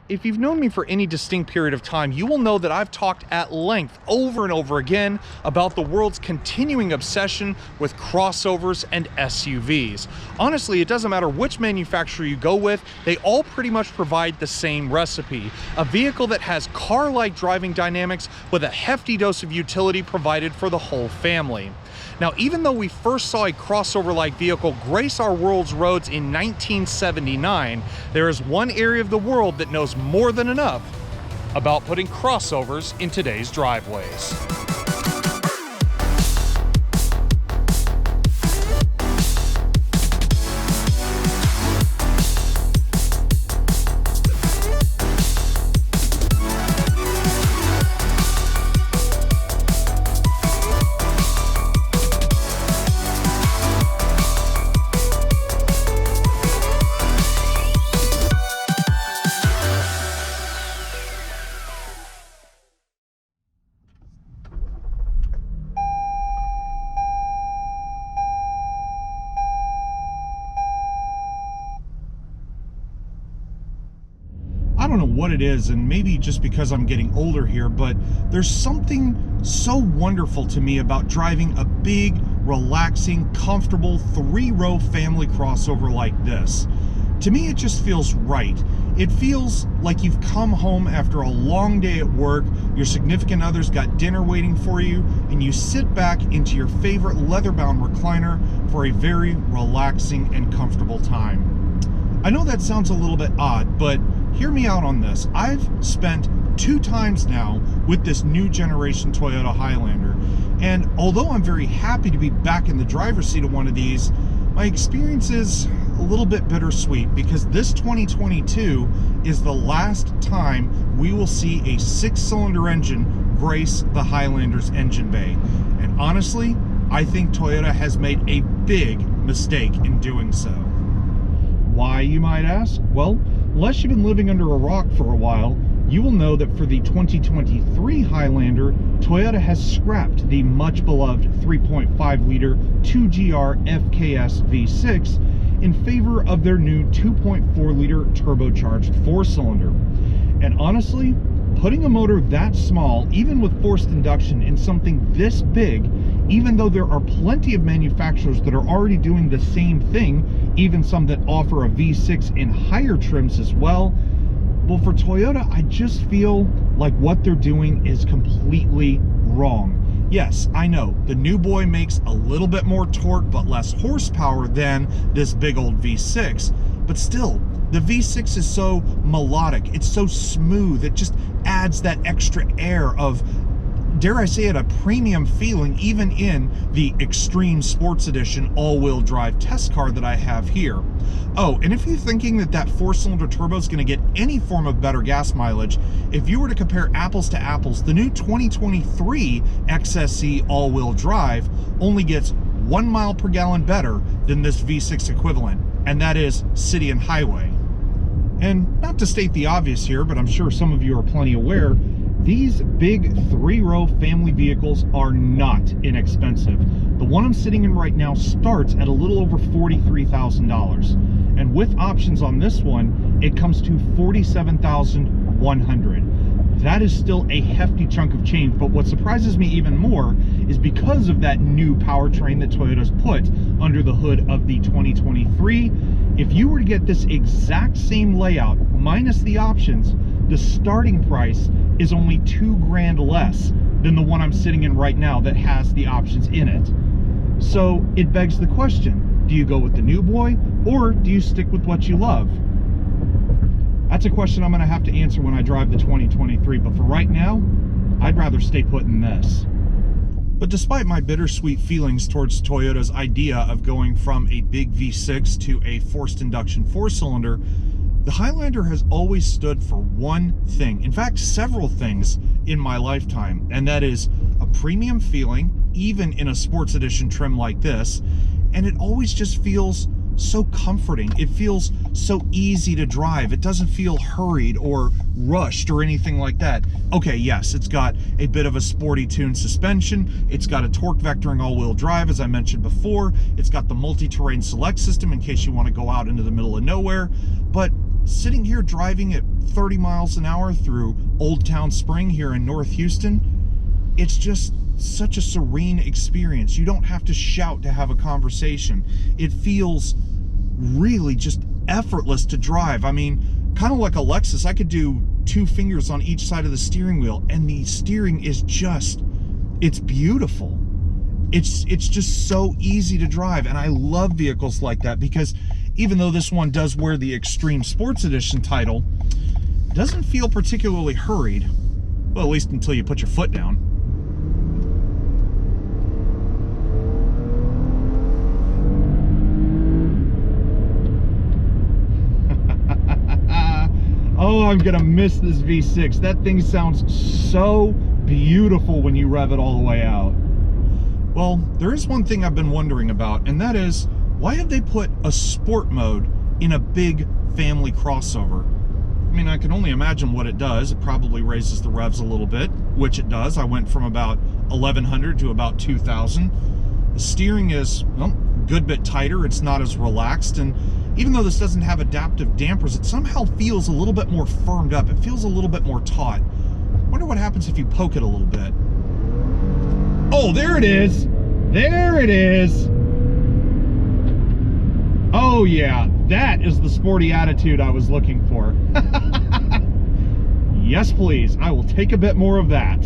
If you've known me for any distinct period of time, you will know that I've talked at length over and over again about the world's continuing obsession with crossovers and SUVs. Honestly, it doesn't matter which manufacturer you go with, they all pretty much provide the same recipe. A vehicle that has car-like driving dynamics with a hefty dose of utility provided for the whole family. Now, even though we first saw a crossover-like vehicle grace our world's roads in 1979, there is one area of the world that knows more than enough about putting crossovers in today's driveways. I don't know what it is, and maybe just because I'm getting older here, but there's something so wonderful to me about driving a big, relaxing, comfortable, three-row family crossover like this. To me, it just feels right. It feels like you've come home after a long day at work, your significant other's got dinner waiting for you, and you sit back into your favorite leather-bound recliner for a very relaxing and comfortable time. I know that sounds a little bit odd, but hear me out on this. I've spent 2 times now with this new generation Toyota Highlander, and although I'm very happy to be back in the driver's seat of one of these, my experience is a little bit bittersweet because this 2022 is the last time we will see a 6-cylinder engine grace the Highlander's engine bay. And honestly, I think Toyota has made a big mistake in doing so. Why, you might ask? Well, unless you've been living under a rock for a while, you will know that for the 2023 Highlander, Toyota has scrapped the much beloved 3.5-liter 2GR FKS V6 in favor of their new 2.4-liter turbocharged 4-cylinder. And honestly, putting a motor that small, even with forced induction, in something this big, even though there are plenty of manufacturers that are already doing the same thing, even some that offer a V6 in higher trims as well, well, for Toyota, I just feel like what they're doing is completely wrong. Yes, I know, the new boy makes a little bit more torque but less horsepower than this big old V6, but still, the V6 is so melodic, it's so smooth, it just adds that extra air of, dare I say it, a premium feeling even in the Extreme Sports Edition all-wheel drive test car that I have here. Oh, and if you're thinking that that 4-cylinder turbo is going to get any form of better gas mileage, if you were to compare apples to apples, the new 2023 XSE all-wheel drive only gets 1 mile per gallon better than this V6 equivalent, and that is city and highway. And not to state the obvious here, but I'm sure some of you are plenty aware, these big 3-row family vehicles are not inexpensive. The one I'm sitting in right now starts at a little over $43,000. And with options on this one, it comes to $47,100. That is still a hefty chunk of change, but what surprises me even more is because of that new powertrain that Toyota's put under the hood of the 2023, if you were to get this exact same layout minus the options, the starting price is only $2,000 less than the one I'm sitting in right now that has the options in it. So it begs the question, do you go with the new boy or do you stick with what you love? That's a question I'm going to have to answer when I drive the 2023, but for right now, I'd rather stay put in this. But despite my bittersweet feelings towards Toyota's idea of going from a big V6 to a forced induction 4-cylinder, the Highlander has always stood for one thing, in fact several things in my lifetime, and that is a premium feeling, even in a sports edition trim like this, and it always just feels so comforting. It feels so easy to drive. It doesn't feel hurried or rushed or anything like that. Okay, yes, it's got a bit of a sporty tuned suspension. It's got a torque vectoring all-wheel drive, as I mentioned before. It's got the multi-terrain select system in case you want to go out into the middle of nowhere. But sitting here driving at 30 miles an hour through Old Town Spring here in North Houston, it's just such a serene experience. You don't have to shout to have a conversation. It feels really just effortless to drive. I mean, kind of like a Lexus, I could do 2 fingers on each side of the steering wheel, and the steering is just, it's beautiful. It's just so easy to drive, and I love vehicles like that, because even though this one does wear the Extreme Sports Edition title, it doesn't feel particularly hurried. Well, at least until you put your foot down. Oh, I'm gonna miss this V6. That thing sounds so beautiful when you rev it all the way out. Well, there is one thing I've been wondering about, and that is, why have they put a sport mode in a big family crossover? I mean, I can only imagine what it does. It probably raises the revs a little bit, which it does. I went from about 1100 to about 2000. The steering is, well, a good bit tighter. It's not as relaxed, and even though this doesn't have adaptive dampers, it somehow feels a little bit more firmed up. It feels a little bit more taut. I wonder what happens if you poke it a little bit. Oh, there it is. There it is. Oh yeah, that is the sporty attitude I was looking for. Yes, please. I will take a bit more of that.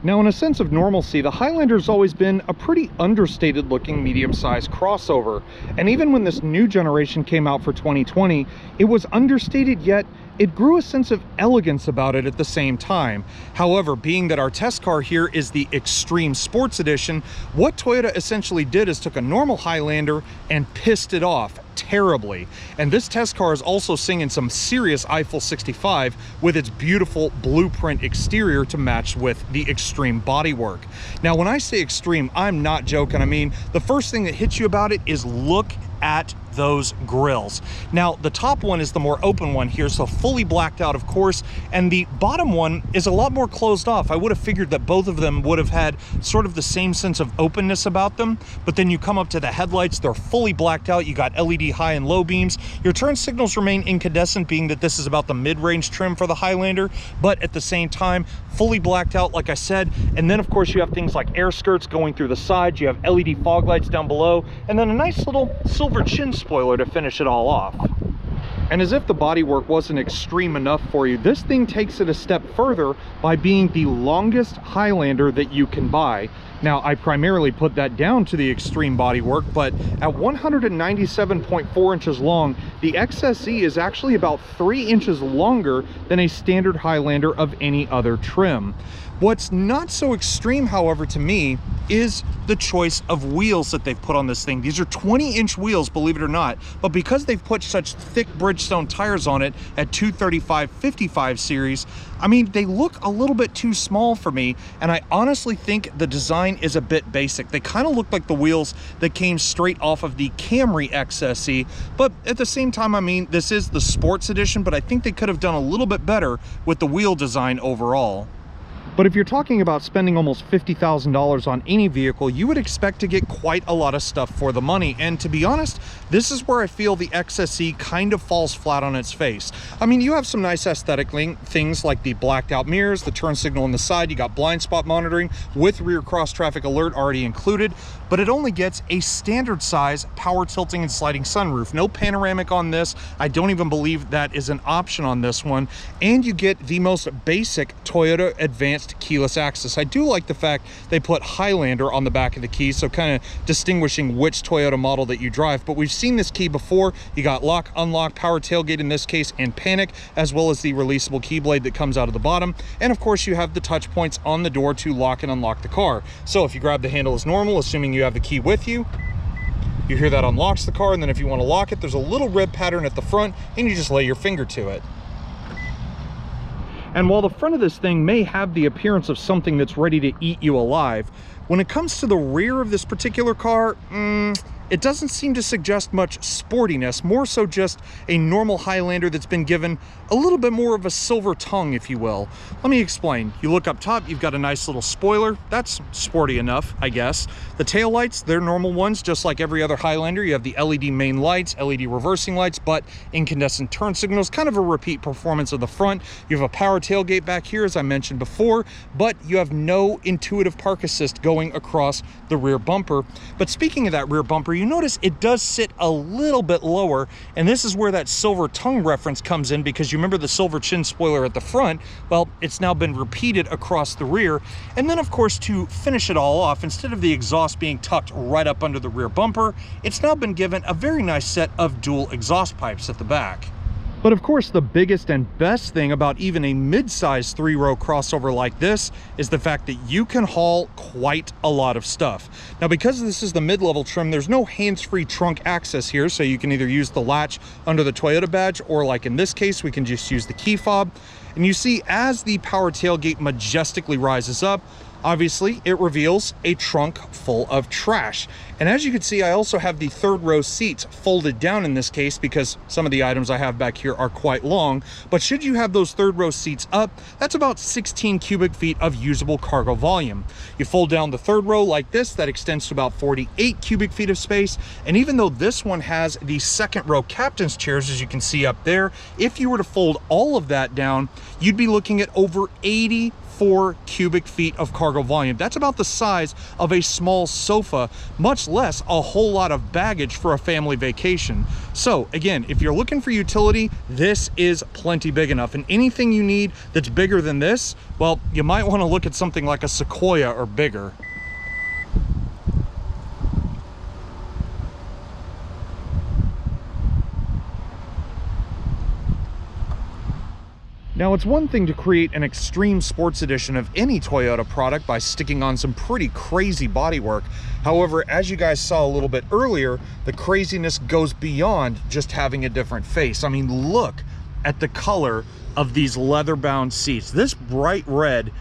Now, in a sense of normalcy, the Highlander's always been a pretty understated looking medium-sized crossover. And even when this new generation came out for 2020, it was understated, yet it grew a sense of elegance about it at the same time. However, being that our test car here is the Extreme Sports Edition, what Toyota essentially did is took a normal Highlander and pissed it off terribly. And this test car is also singing some serious Eiffel 65 with its beautiful blueprint exterior to match with the extreme bodywork. Now, when I say extreme, I'm not joking. I mean, the first thing that hits you about it is look at those grills. Now, the top one is the more open one here, so fully blacked out, of course, and the bottom one is a lot more closed off. I would have figured that both of them would have had sort of the same sense of openness about them, but then you come up to the headlights, they're fully blacked out. You got LED high and low beams. Your turn signals remain incandescent, being that this is about the mid-range trim for the Highlander, but at the same time, fully blacked out, like I said. And then, of course, you have things like air skirts going through the sides. You have LED fog lights down below, and then a nice little silver chin spoiler to finish it all off. And as if the bodywork wasn't extreme enough for you, this thing takes it a step further by being the longest Highlander that you can buy. Now, I primarily put that down to the extreme bodywork, but at 197.4 inches long, the XSE is actually about 3 inches longer than a standard Highlander of any other trim. What's not so extreme, however, to me, is the choice of wheels that they've put on this thing. These are 20-inch wheels, believe it or not, but because they've put such thick Bridgestone tires on it at 235/55 series, I mean, they look a little bit too small for me, and I honestly think the design is a bit basic. They kind of look like the wheels that came straight off of the Camry XSE, but at the same time, I mean, this is the Sports Edition, but I think they could have done a little bit better with the wheel design overall. But if you're talking about spending almost $50,000 on any vehicle, you would expect to get quite a lot of stuff for the money. And to be honest, this is where I feel the XSE kind of falls flat on its face. I mean, you have some nice aesthetic things like the blacked out mirrors, the turn signal on the side, you got blind spot monitoring with rear cross traffic alert already included, but it only gets a standard size power tilting and sliding sunroof. No panoramic on this. I don't even believe that is an option on this one. And you get the most basic Toyota Advanced keyless access. I do like the fact they put Highlander on the back of the key, so kind of distinguishing which Toyota model that you drive. But we've seen this key before. You got lock, unlock, power tailgate in this case, and panic, as well as the releasable key blade that comes out of the bottom. And of course, you have the touch points on the door to lock and unlock the car. So if you grab the handle as normal, assuming you have the key with you, you hear that unlocks the car, and then if you want to lock it, there's a little rib pattern at the front, and you just lay your finger to it. And while the front of this thing may have the appearance of something that's ready to eat you alive, when it comes to the rear of this particular car, it doesn't seem to suggest much sportiness, more so just a normal Highlander that's been given a little bit more of a silver tongue, if you will. Let me explain. You look up top, you've got a nice little spoiler. That's sporty enough, I guess. The taillights, they're normal ones, just like every other Highlander. You have the LED main lights, LED reversing lights, but incandescent turn signals, kind of a repeat performance of the front. You have a power tailgate back here, as I mentioned before, but you have no intuitive park assist going across the rear bumper. But speaking of that rear bumper, you notice it does sit a little bit lower, and this is where that silver tongue reference comes in, because you remember the silver chin spoiler at the front. Well, it's now been repeated across the rear. And then, of course, to finish it all off, instead of the exhaust being tucked right up under the rear bumper, it's now been given a very nice set of dual exhaust pipes at the back. But of course, the biggest and best thing about even a mid-size 3-row crossover like this is the fact that you can haul quite a lot of stuff. Now, because this is the mid-level trim, there's no hands-free trunk access here, so you can either use the latch under the Toyota badge, or like in this case, we can just use the key fob. And you see, as the power tailgate majestically rises up, obviously it reveals a trunk full of trash. And as you can see, I also have the 3rd row seats folded down in this case, because some of the items I have back here are quite long. But should you have those 3rd row seats up, that's about 16 cubic feet of usable cargo volume. You fold down the 3rd row like this, that extends to about 48 cubic feet of space. And even though this one has the 2nd row captain's chairs, as you can see up there, if you were to fold all of that down, you'd be looking at over 84 cubic feet of cargo volume. That's about the size of a small sofa, much less a whole lot of baggage for a family vacation. So again, if you're looking for utility, this is plenty big enough. And anything you need that's bigger than this, well, you might want to look at something like a Sequoia or bigger. Now, it's one thing to create an extreme sports edition of any Toyota product by sticking on some pretty crazy bodywork. However, as you guys saw a little bit earlier, the craziness goes beyond just having a different face. I mean, look at the color of these leather-bound seats. This bright red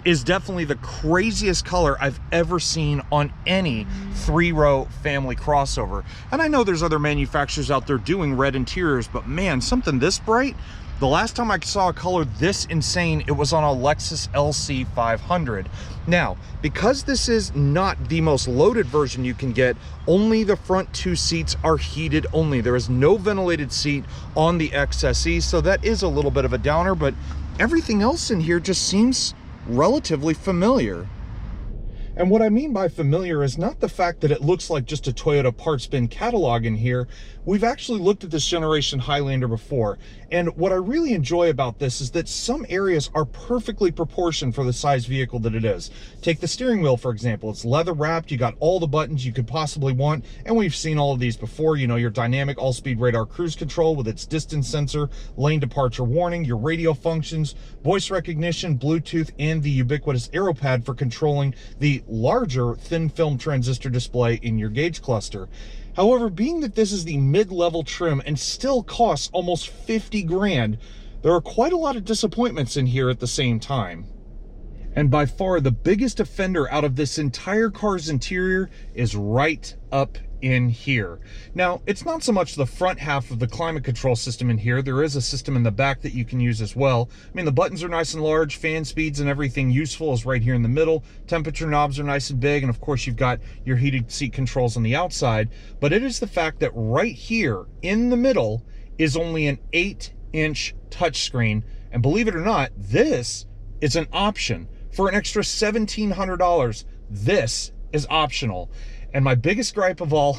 is definitely the craziest color I've ever seen on any 3-row family crossover. And I know there's other manufacturers out there doing red interiors, but man, something this bright? The last time I saw a color this insane, it was on a Lexus LC 500. Now, because this is not the most loaded version you can get, only the front 2 seats are heated only. There is no ventilated seat on the XSE, so that is a little bit of a downer, but everything else in here just seems relatively familiar. And what I mean by familiar is not the fact that it looks like just a Toyota parts bin catalog in here. We've actually looked at this generation Highlander before. And what I really enjoy about this is that some areas are perfectly proportioned for the size vehicle that it is. Take the steering wheel, for example. It's leather wrapped. You got all the buttons you could possibly want. And we've seen all of these before. You know, your dynamic all-speed radar cruise control with its distance sensor, lane departure warning, your radio functions, voice recognition, Bluetooth, and the ubiquitous arrow pad for controlling the larger thin film transistor display in your gauge cluster. However, being that this is the mid-level trim and still costs almost 50 grand, there are quite a lot of disappointments in here at the same time. And by far the biggest offender out of this entire car's interior is right up in here. Now, it's not so much the front half of the climate control system in here. There is a system in the back that you can use as well. I mean, the buttons are nice and large, fan speeds and everything useful is right here in the middle. Temperature knobs are nice and big, and of course you've got your heated seat controls on the outside. But it is the fact that right here in the middle is only an 8-inch touchscreen, and believe it or not, this is an option. For an extra $1,700, this is optional. And my biggest gripe of all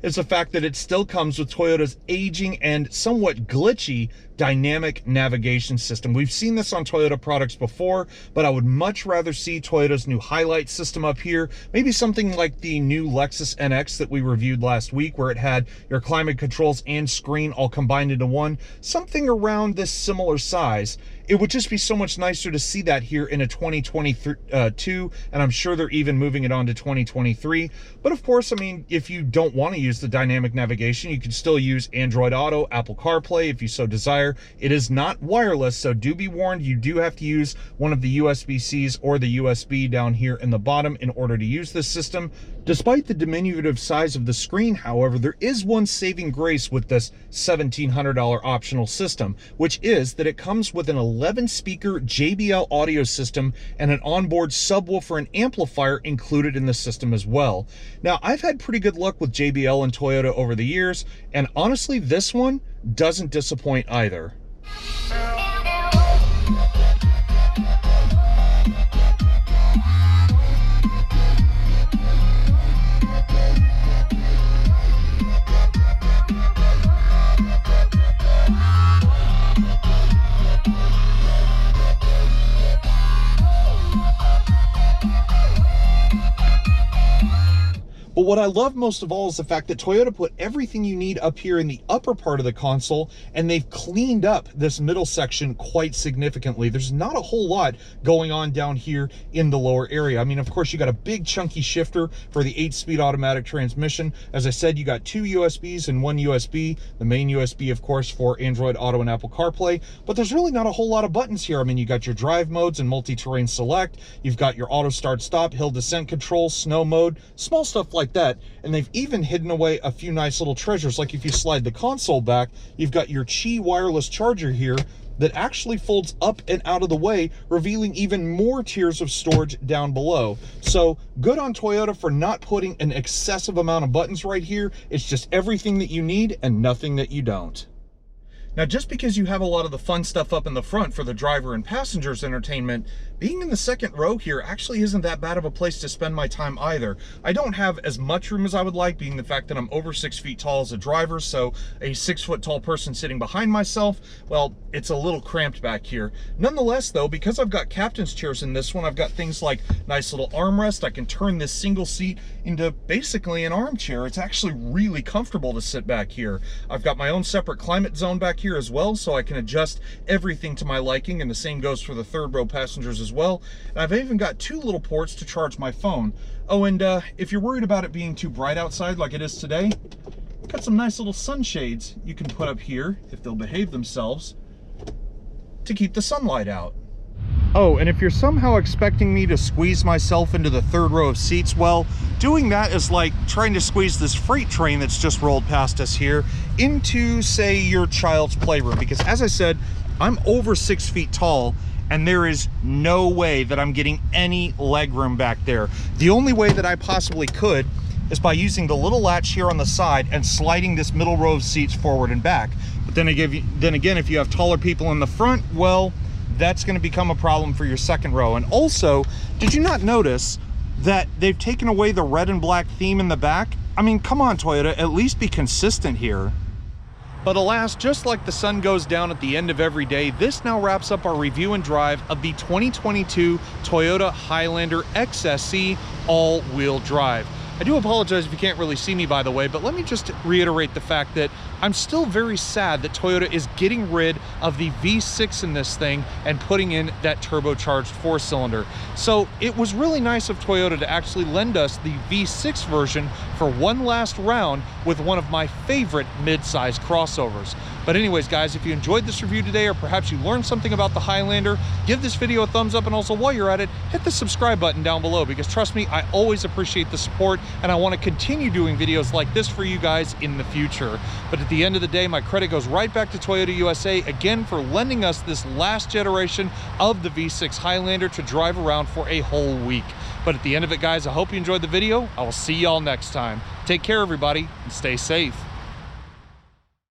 is the fact that it still comes with Toyota's aging and somewhat glitchy dynamic navigation system. We've seen this on Toyota products before, but I would much rather see Toyota's new highlight system up here. Maybe something like the new Lexus NX that we reviewed last week, where it had your climate controls and screen all combined into one. Something around this similar size. It would just be so much nicer to see that here in a 2022, and I'm sure they're even moving it on to 2023. But of course, I mean, if you don't want to use the dynamic navigation, you can still use Android Auto, Apple CarPlay if you so desire. there. It is not wireless, so do be warned, you do have to use one of the USB-Cs or the USB down here in the bottom in order to use this system. Despite the diminutive size of the screen, however, there is one saving grace with this $1,700 optional system, which is that it comes with an 11-speaker JBL audio system and an onboard subwoofer and amplifier included in the system as well. Now, I've had pretty good luck with JBL and Toyota over the years, and honestly, this one doesn't disappoint either. But what I love most of all is the fact that Toyota put everything you need up here in the upper part of the console, and they've cleaned up this middle section quite significantly. There's not a whole lot going on down here in the lower area. I mean, of course, you got a big chunky shifter for the 8-speed automatic transmission. As I said, you got 2 USBs and 1 USB. The main USB, of course, for Android Auto and Apple CarPlay. But there's really not a whole lot of buttons here. I mean, you got your drive modes and multi-terrain select. You've got your auto start stop, hill descent control, snow mode, small stuff like that. And they've even hidden away a few nice little treasures. Like if you slide the console back, you've got your Qi wireless charger here that actually folds up and out of the way, revealing even more tiers of storage down below. So good on Toyota for not putting an excessive amount of buttons right here. It's just everything that you need and nothing that you don't. Now, just because you have a lot of the fun stuff up in the front for the driver and passengers entertainment, being in the second row here actually isn't that bad of a place to spend my time either. I don't have as much room as I would like, being the fact that I'm over 6 feet tall as a driver, so a 6-foot tall person sitting behind myself, well, it's a little cramped back here. Nonetheless, though, because I've got captain's chairs in this one, I've got things like nice little armrest. I can turn this single seat into basically an armchair. It's actually really comfortable to sit back here. I've got my own separate climate zone back here as well, so I can adjust everything to my liking, and the same goes for the third row passengers as well. And I've even got 2 little ports to charge my phone. Oh, and if you're worried about it being too bright outside like it is today, got some nice little sunshades you can put up here, if they'll behave themselves, to keep the sunlight out. Oh, and if you're somehow expecting me to squeeze myself into the third row of seats, well, doing that is like trying to squeeze this freight train that's just rolled past us here into, say, your child's playroom. Because as I said, I'm over 6 feet tall, and there is no way that I'm getting any leg room back there. The only way that I possibly could is by using the little latch here on the side and sliding this middle row of seats forward and back. But then again, if you have taller people in the front, well, that's going to become a problem for your second row. And also, did you not notice that they've taken away the red and black theme in the back? I mean, come on, Toyota, at least be consistent here. But alas, just like the sun goes down at the end of every day, this now wraps up our review and drive of the 2022 Toyota Highlander XSE all-wheel drive. I do apologize if you can't really see me, by the way, but let me just reiterate the fact that I'm still very sad that Toyota is getting rid of the V6 in this thing and putting in that turbocharged 4-cylinder. So it was really nice of Toyota to actually lend us the V6 version for one last round with one of my favorite mid-size crossovers. But anyways, guys, if you enjoyed this review today, or perhaps you learned something about the Highlander, give this video a thumbs up, and also while you're at it, hit the subscribe button down below, because trust me, I always appreciate the support, and I want to continue doing videos like this for you guys in the future. But at the end of the day, my credit goes right back to Toyota USA again for lending us this last generation of the V6 Highlander to drive around for a whole week. But at the end of it, guys, I hope you enjoyed the video. I will see y'all next time. Take care, everybody, and stay safe.